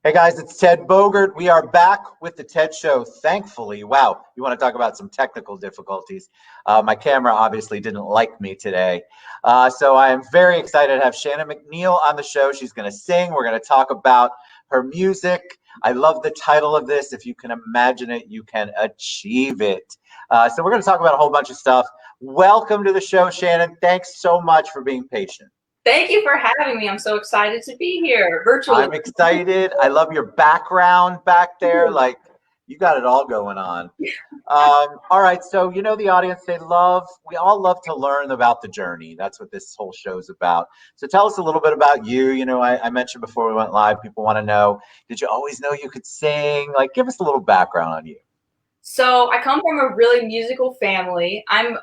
Hey guys, it's Ted Bogert. We are back with the Ted Show, thankfully. Wow, you want to talk about some technical difficulties. My camera obviously didn't like me today. So I am very excited to have Shannon McNeal on the show. She's going to sing. We're going to talk about her music. I love the title of this. If you can imagine it, you can achieve it. So we're going to talk about a whole bunch of stuff. Welcome to the show, Shannon. Thanks so much for being patient. Thank you for having me. I'm so excited to be here virtually. I'm excited. I love your background back there. Like, you got it all going on. All right. So, the audience, we all love to learn about the journey. That's what this whole show's about. So tell us a little bit about you. I mentioned before we went live, people want to know, did you always know you could sing? Like, give us a little background on you. So I come from a really musical family. I've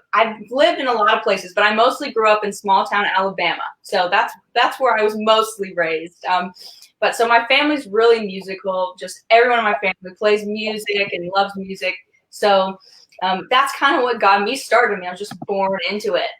lived in a lot of places, but I mostly grew up in small town Alabama. So that's where I was mostly raised. But so my family's really musical. Just everyone in my family plays music and loves music. So that's kind of what got me started. I mean, I was just born into it.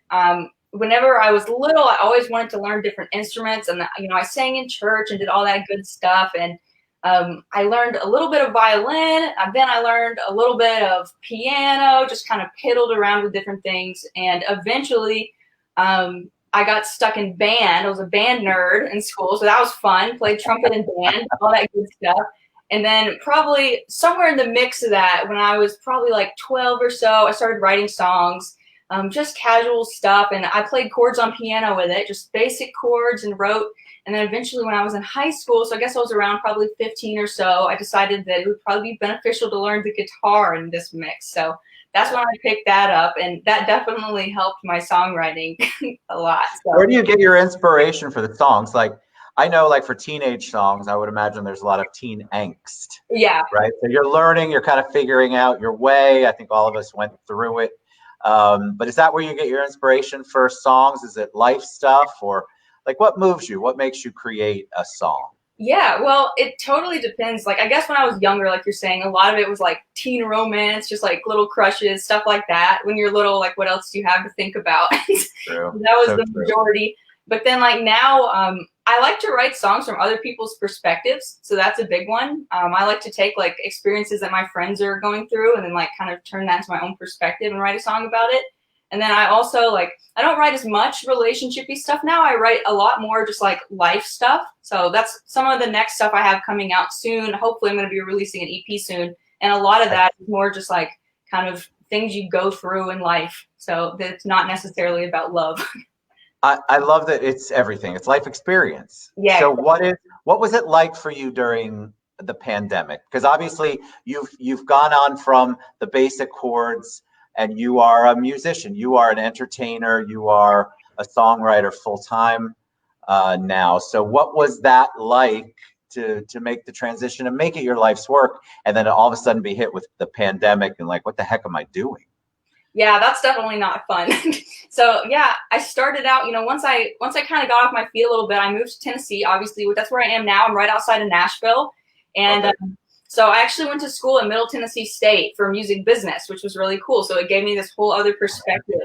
Whenever I was little, I always wanted to learn different instruments, and I sang in church and did all that good stuff. And I learned a little bit of violin, and then I learned a little bit of piano, just kind of piddled around with different things. And eventually I got stuck in band. I was a band nerd in school, so that was fun. Played trumpet and band, all that good stuff. And then probably somewhere in the mix of that, when I was probably like 12 or so, I started writing songs, just casual stuff. And I played chords on piano with it, just basic chords, and wrote. And then eventually when I was in high school, so I guess I was around probably 15 or so, I decided that it would probably be beneficial to learn the guitar in this mix. So that's when I picked that up, and that definitely helped my songwriting a lot. So. Where do you get your inspiration for the songs? Like, I know, like for teenage songs, I would imagine there's a lot of teen angst. Yeah. Right. So you're learning, you're kind of figuring out your way. I think all of us went through it. But is that where you get your inspiration for songs? Is it life stuff, or like what moves you? What makes you create a song? Yeah, well, it totally depends. Like, I guess when I was younger, like you're saying, a lot of it was like teen romance, just like little crushes, stuff like that. When you're little, like, what else do you have to think about? True. That was So the true. majority. But then, like, now, I like to write songs from other people's perspectives. So that's a big one. I like to take like experiences that my friends are going through and then like kind of turn that into my own perspective and write a song about it. And then I also I don't write as much relationship-y stuff now. I write a lot more just like life stuff. So that's some of the next stuff I have coming out soon. Hopefully I'm going to be releasing an EP soon. And a lot of that is more just like kind of things you go through in life. So that it's not necessarily about love. I love that it's everything. It's life experience. Yeah. So what was it like for you during the pandemic? Because obviously you've gone on from the basic chords, and you are a musician, you are an entertainer, you are a songwriter full time now. So what was that like to make the transition and make it your life's work, and then all of a sudden be hit with the pandemic and like, what the heck am I doing? Yeah, that's definitely not fun. So yeah, I started out, once I kind of got off my feet a little bit, I moved to Tennessee. Obviously, that's where I am now. I'm right outside of Nashville, and Okay. so I actually went to school at Middle Tennessee State for music business, which was really cool. So it gave me this whole other perspective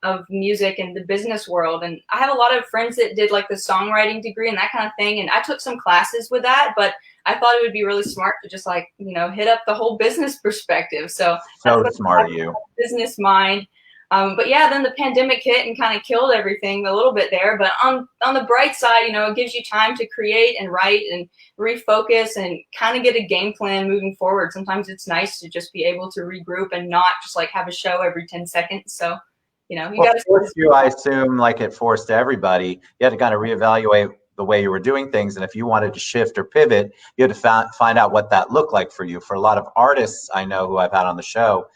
of music and the business world. And I have a lot of friends that did like the songwriting degree and that kind of thing. And I took some classes with that, but I thought it would be really smart to just like, hit up the whole business perspective. So So that's smart what of you. business mind. But yeah, then the pandemic hit and kind of killed everything a little bit there. But on the bright side, it gives you time to create and write and refocus and kind of get a game plan moving forward. Sometimes it's nice to just be able to regroup and not just like have a show every 10 seconds. So, you Well, got it forced you, I assume, like it forced everybody, you had to kind of reevaluate the way you were doing things. And if you wanted to shift or pivot, you had to find out what that looked like for you. For a lot of artists I know who I've had on the show,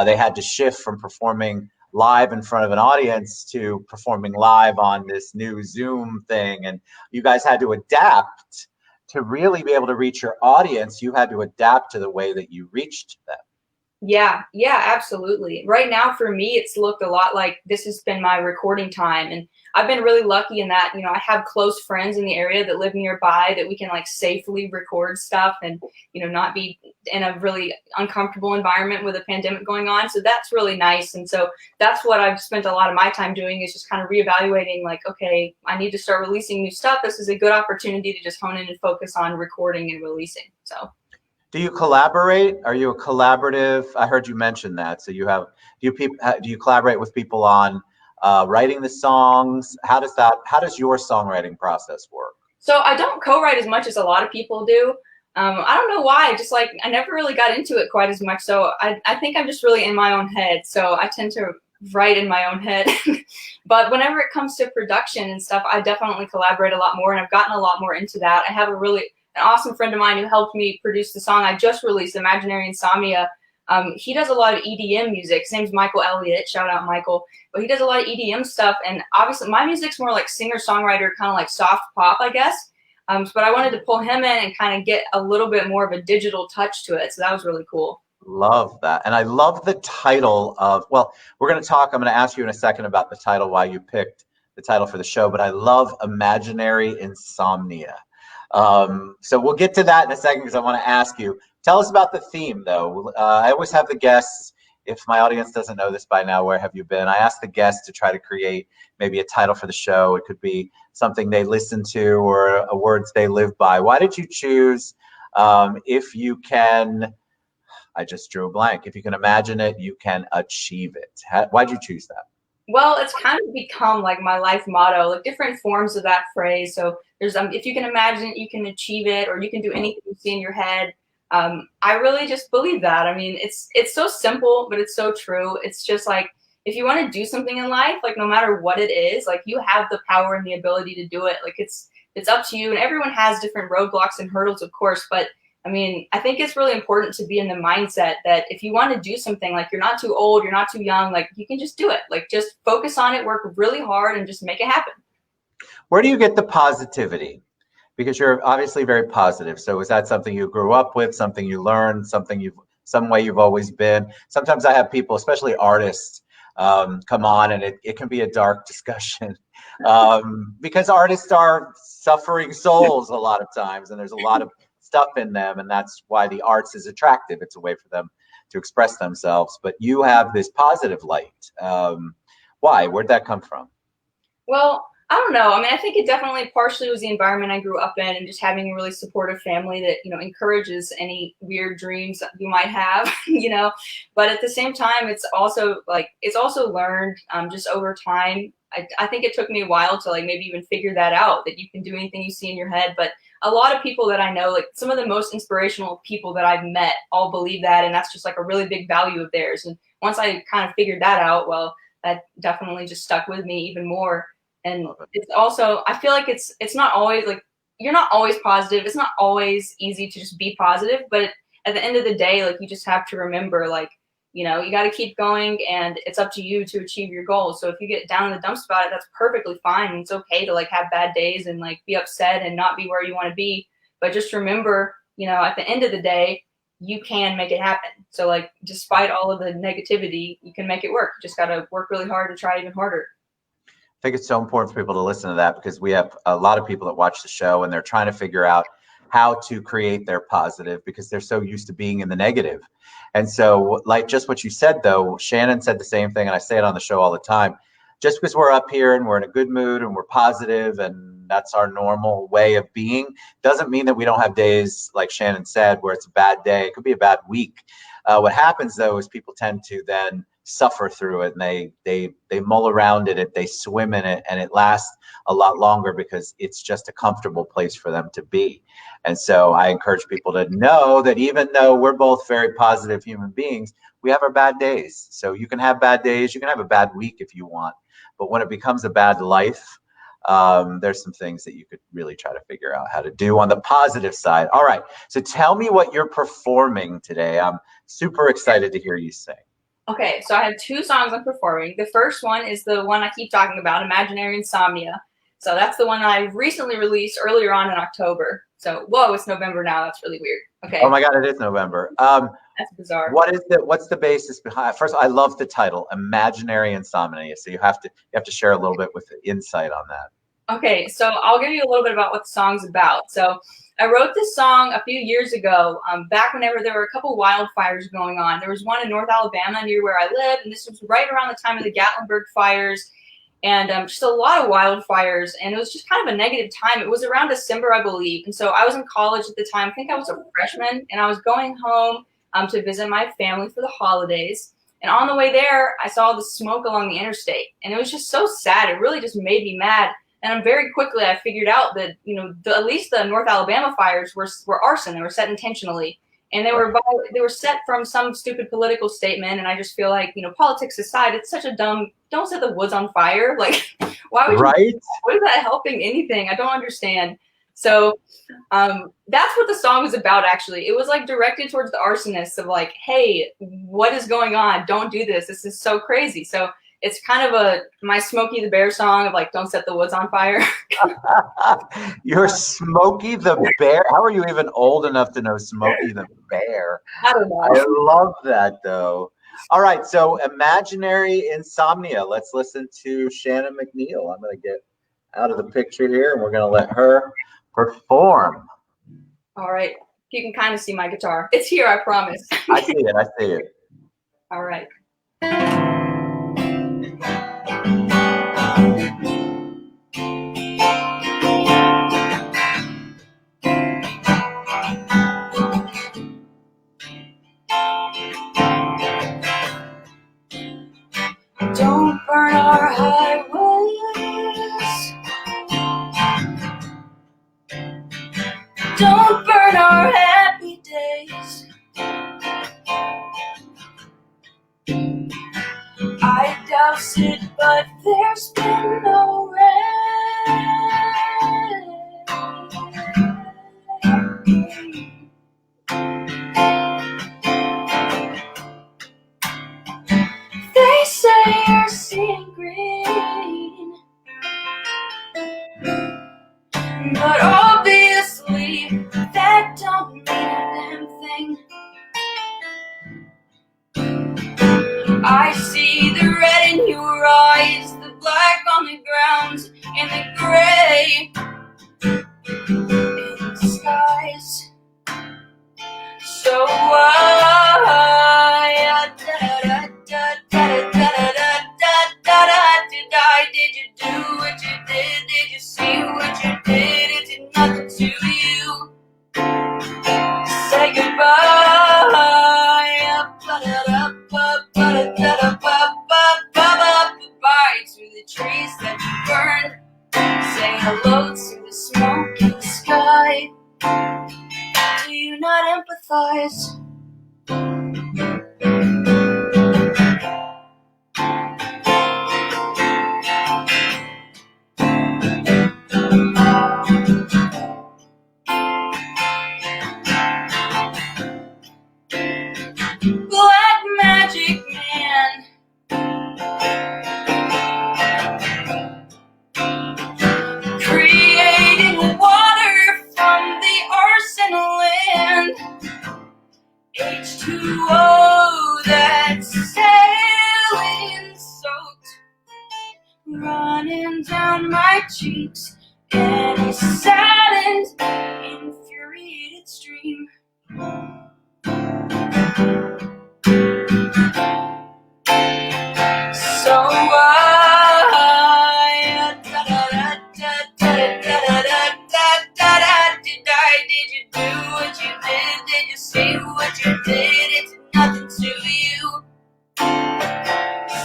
they had to shift from performing live in front of an audience to performing live on this new Zoom thing. And you guys had to adapt to really be able to reach your audience. You had to adapt to the way that you reached them. Yeah, yeah, absolutely. Right now, for me, it's looked a lot like this has been my recording time. And I've been really lucky in that, I have close friends in the area that live nearby that we can like safely record stuff and, not be in a really uncomfortable environment with a pandemic going on. So that's really nice. And so that's what I've spent a lot of my time doing, is just kind of reevaluating like, okay, I need to start releasing new stuff. This is a good opportunity to just hone in and focus on recording and releasing. So. Do you collaborate? Are you a collaborative? I heard you mention that. So do you collaborate with people on writing the songs? How does your songwriting process work? So I don't co-write as much as a lot of people do. I don't know why. Just like I never really got into it quite as much. So I think I'm just really in my own head. So I tend to write in my own head. But whenever it comes to production and stuff, I definitely collaborate a lot more, and I've gotten a lot more into that. I have an awesome friend of mine who helped me produce the song I just released, Imaginary Insomnia. He does a lot of EDM music. His name's Michael Elliott. Shout out, Michael. But he does a lot of EDM stuff. And obviously my music's more like singer-songwriter, kind of like soft pop, I guess. But I wanted to pull him in and kind of get a little bit more of a digital touch to it. So that was really cool. Love that. And I love the title of, well, I'm going to ask you in a second about the title, why you picked the title for the show, but I love Imaginary Insomnia. So we'll get to that in a second, because I want to ask you, tell us about the theme though. I always have the guests, if my audience doesn't know this by now, where have you been? I ask the guests to try to create maybe a title for the show. It could be something they listen to or words they live by. Why did you choose, if you can, I just drew a blank. If you can imagine it, you can achieve it. Why'd you choose that? Well, it's kind of become like my life motto, like different forms of that phrase. So there's, if you can imagine it, you can achieve it, or you can do anything you see in your head. I really just believe that. I mean, it's so simple, but it's so true. It's just like, if you want to do something in life, like no matter what it is, like you have the power and the ability to do it. Like it's up to you, and everyone has different roadblocks and hurdles, of course, but I mean, I think it's really important to be in the mindset that if you want to do something, like you're not too old, you're not too young, like you can just do it. Like just focus on it, work really hard, and just make it happen. Where do you get the positivity? Because you're obviously very positive. So is that something you grew up with, something you learned, some way you've always been? Sometimes I have people, especially artists, come on, and it can be a dark discussion, because artists are suffering souls a lot of times, and there's a lot of stuff in them, and that's why the arts is attractive. It's a way for them to express themselves. But you have this positive light. Why? Where'd that come from? Well, I don't know. I mean, I think it definitely partially was the environment I grew up in, and just having a really supportive family that, encourages any weird dreams that you might have, But at the same time, it's also learned just over time. I think it took me a while to like maybe even figure that out, that you can do anything you see in your head. But a lot of people that I know, like some of the most inspirational people that I've met, all believe that, and that's just like a really big value of theirs. And once I kind of figured that out, well, that definitely just stuck with me even more. And it's also, I feel like it's not always like, you're not always positive. It's not always easy to just be positive, but at the end of the day, like you just have to remember, like, you got to keep going, and it's up to you to achieve your goals. So if you get down in the dumps about it, that's perfectly fine. It's okay to like have bad days and like be upset and not be where you want to be. But just remember, at the end of the day, you can make it happen. So like, despite all of the negativity, you can make it work. You just got to work really hard to try even harder. I think it's so important for people to listen to that, because we have a lot of people that watch the show and they're trying to figure out how to create their positive, because they're so used to being in the negative. And so like just what you said though, Shannon said the same thing, and I say it on the show all the time. Just because we're up here and we're in a good mood and we're positive and that's our normal way of being, doesn't mean that we don't have days, like Shannon said, where it's a bad day. It could be a bad week. What happens though is people tend to then suffer through it, and they mull around it, they swim in it, and it lasts a lot longer because it's just a comfortable place for them to be. And so I encourage people to know that even though we're both very positive human beings, we have our bad days. So you can have bad days, you can have a bad week if you want, but when it becomes a bad life, there's some things that you could really try to figure out how to do on the positive side. All right, so tell me what you're performing today. I'm super excited to hear you sing. Okay, so I have 2 songs I'm performing. The first one is the one I keep talking about, Imaginary Insomnia. So that's the one I recently released earlier on in October. So, whoa, it's November now. That's really weird. Okay. Oh my God, it is November. That's bizarre. What's the basis behind? First, I love the title, Imaginary Insomnia. So you have to share a little bit with the insight on that. Okay, so I'll give you a little bit about what the song's about. So I wrote this song a few years ago, back whenever there were a couple wildfires going on. There was one in North Alabama near where I live, and this was right around the time of the Gatlinburg fires, and just a lot of wildfires, and it was just kind of a negative time. It was around December, I believe, and so I was in college at the time. I think I was a freshman, and I was going home to visit my family for the holidays. And on the way there, I saw the smoke along the interstate, and it was just so sad. It really just made me mad. And very quickly, I figured out that, you know, at least the North Alabama fires were arson. They were set intentionally, and they were set from some stupid political statement. And I just feel like, you know, politics aside, it's such a dumb. Don't set the woods on fire. Like, why would right? What is that helping anything? I don't understand. So that's what the song was about, actually. It was like directed towards the arsonists of like, hey, what is going on? Don't do this. This is so crazy. So it's kind of my Smokey the Bear song of like, don't set the woods on fire. You're Smokey the Bear? How are you even old enough to know Smokey the Bear? I don't know. I love that, though. All right, so Imaginary Insomnia. Let's listen to Shannon McNeal. I'm going to get out of the picture here, and we're going to let her perform. All right. You can kind of see my guitar. It's here, I promise. I see it. I see it. All right. Don't burn our highways. Don't burn our happy days. I douse it, but there's been no rain. They say you're seeing green, but obviously that don't mean a damn thing. I see the red in your eyes, the black on the ground, and the gray in the skies. So did you do what you did? Did you see what you did? It did nothing to you. Say goodbye. Goodbye to the trees that you burned. Say hello to the smoke in the sky. Do you not empathize? Black magic man, creating water from the arsen land, H2O that's saline soaked, running down my cheeks in a saddened, infuriated stream. So did you do what you did? Did you see what you did? It's nothing to you.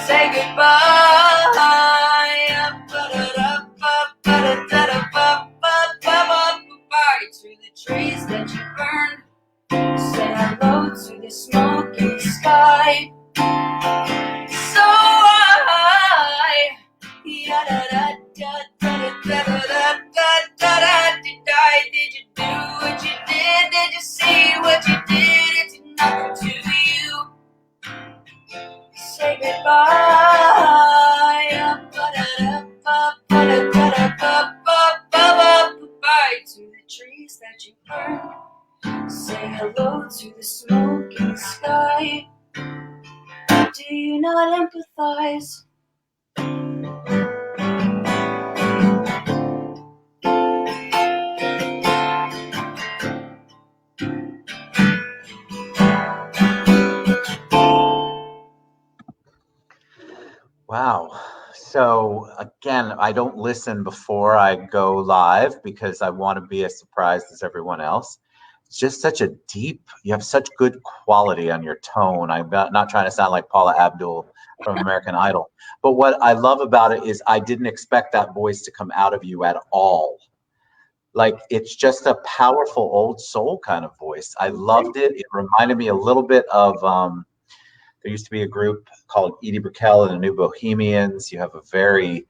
Say goodbye. Goodbye to the trees that you burned. Say hello to the smoke in the sky. So did you do what you did? Did you see what you did? It's nothing to you. Say goodbye. Goodbye to the trees that you burned. Say hello to the smoke in the sky. Do you not empathize? Wow. So again, I don't listen before I go live because I want to be as surprised as everyone else. It's just such a deep, you have such good quality on your tone. I'm not trying to sound like Paula Abdul from American Idol. But what I love about it is I didn't expect that voice to come out of you at all. Like, it's just a powerful old soul kind of voice. I loved it. It reminded me a little bit of there used to be a group called Edie Brickell and the New Bohemians. You have a very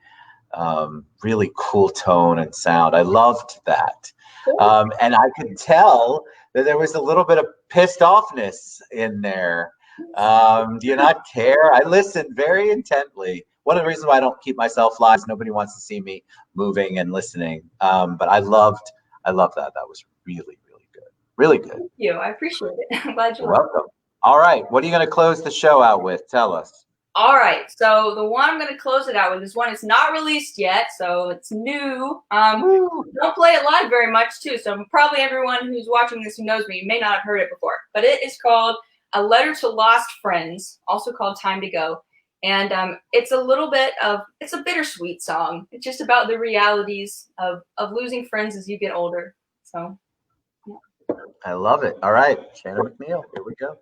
really cool tone and sound. I loved that. And I could tell that there was a little bit of pissed offness in there. Do you not care? I listened very intently. One of the reasons why I don't keep myself live is nobody wants to see me moving and listening. But I loved that. That was really, really good. Really good. Thank you. I appreciate it. I'm glad you liked it. Welcome. All right. What are you going to close the show out with? Tell us. All right. So the one I'm going to close it out with is one that's not released yet, so it's new. Don't play it live very much, too. So probably everyone who's watching this who knows me may not have heard it before. But it is called A Letter to Lost Friends, also called Time to Go. And it's a little bit of, it's a bittersweet song. It's just about the realities of losing friends as you get older. So, yeah. I love it. All right. Shannon McNeal, here we go.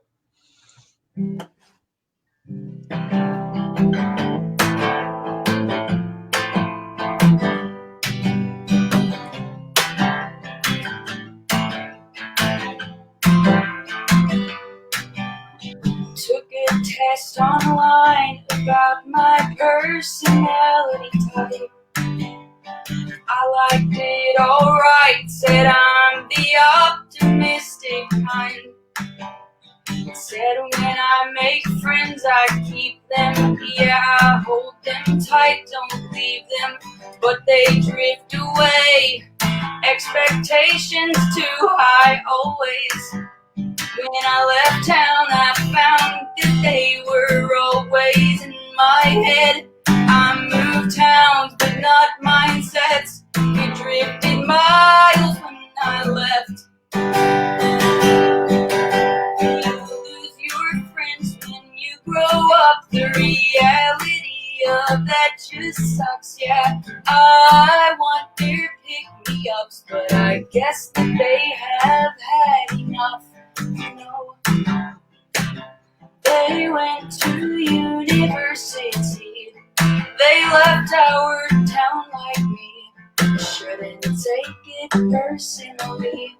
Took a test online about my personality type. I liked it all right, said I'm the optimistic kind. It said when I make friends I keep them, yeah, I hold them tight, don't leave them, but they drift away. Expectations too high always. When I left town I found that they were always in my head. I moved towns but not mindsets. We drifted miles when I left. You lose your friends when you grow up. The reality of that just sucks, yeah. I want their pick-me-ups, but I guess that they have had enough. You know, they went to university. They left our town like me. Shouldn't take it personally,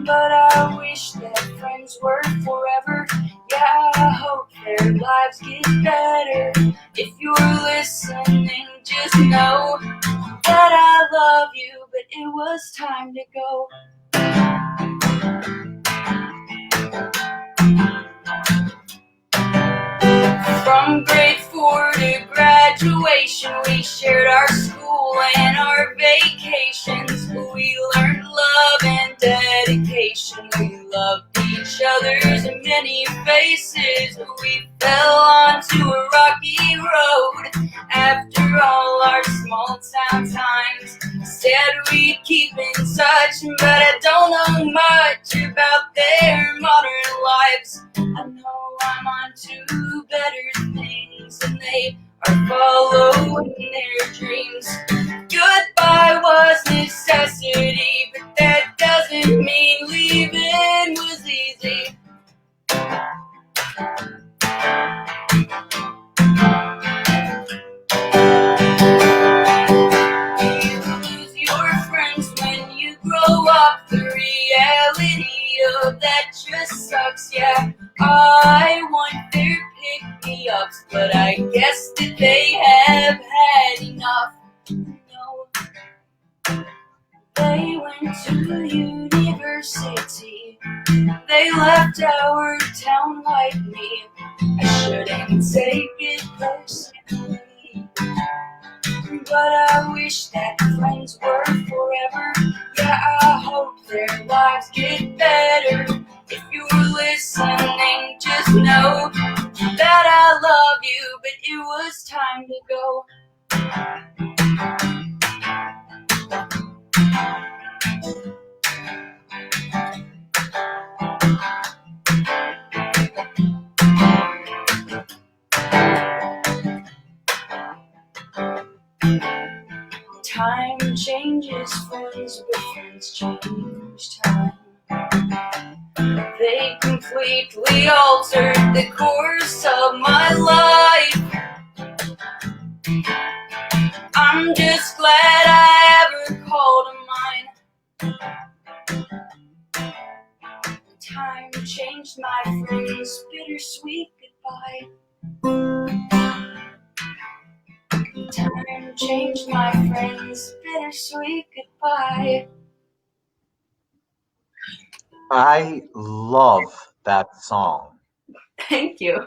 but I wish that friends were forever. Yeah, I hope their lives get better. If you're listening, just know that I love you, but it was time to go. From grade 4 to graduation, we shared our school and our vacations. We learned love and dedication. We loved each other's many faces. We fell onto a rocky road after all our small town times. Said we'd keep in touch, but I don't know much about their modern lives. I know I'm on to better things, and they are following their dreams. Goodbye was necessity, but that doesn't mean leaving was easy. You lose your friends when you grow up. The reality of that just sucks, yeah. I want their pick-me-ups, but I guess that they have had enough. No, they went to university. They left our town like me. I shouldn't take it personally, but I wish that friends were forever. Yeah, I hope their lives get better. If you're listening, just know that I love you, but it was time to go. Time changes friends, but friends change time. They completely altered the course of my life. I'm just glad I ever called them mine. Time changed my friends, bittersweet goodbye. Time changed my friends, bittersweet goodbye. I love that song. Thank you.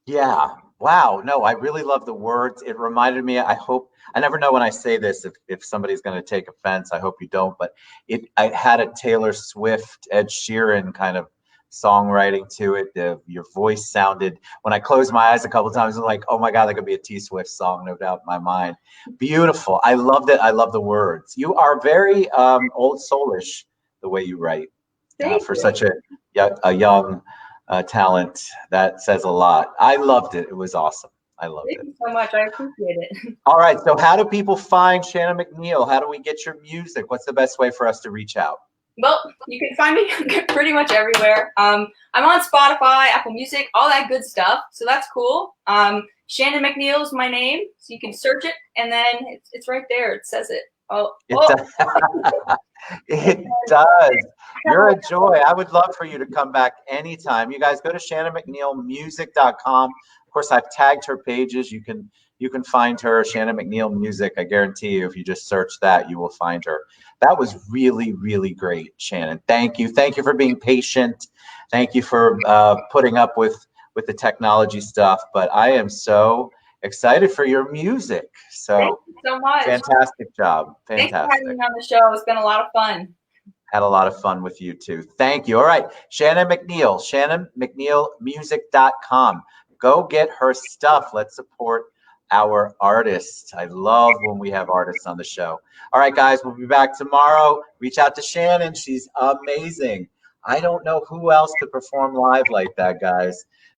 Yeah. Wow. No, I really love the words. It reminded me, I hope, I never know when I say this if somebody's going to take offense. I hope you don't, but I had a Taylor Swift, Ed Sheeran kind of songwriting to it. Your voice sounded, when I closed my eyes a couple of times, I'm like, oh my God, that could be a T Swift song, no doubt in my mind. Beautiful. I loved it. I love the words. You are very old soulish the way you write for such a young talent. That says a lot. I loved it. It was awesome. I loved it. Thank you so much. I appreciate it. All right. So how do people find Shannon McNeal? How do we get your music? What's the best way for us to reach out? Well, you can find me pretty much everywhere. I'm on Spotify, Apple Music, all that good stuff. So that's cool. Shannon McNeal is my name, so you can search it, and then it's right there. It says it. It does. You're a joy. I would love for you to come back anytime. You guys go to shannonmcnealmusic.com. Of course, I've tagged her pages. You can find her, Shannon McNeal Music. I guarantee you, if you just search that, you will find her. That was really, really great, Shannon. Thank you. Thank you for being patient. Thank you for putting up with the technology stuff. But I am so excited for your music. So thank you so much. Fantastic job. Fantastic. Thanks for having me on the show. It's been a lot of fun. Had a lot of fun with you too. Thank you. All right. Shannon McNeal, shannonmcnealmusic.com. Go get her stuff. Let's support our artists. I love when we have artists on the show. All right, guys, we'll be back tomorrow. Reach out to Shannon. She's amazing. I don't know who else could perform live like that, guys.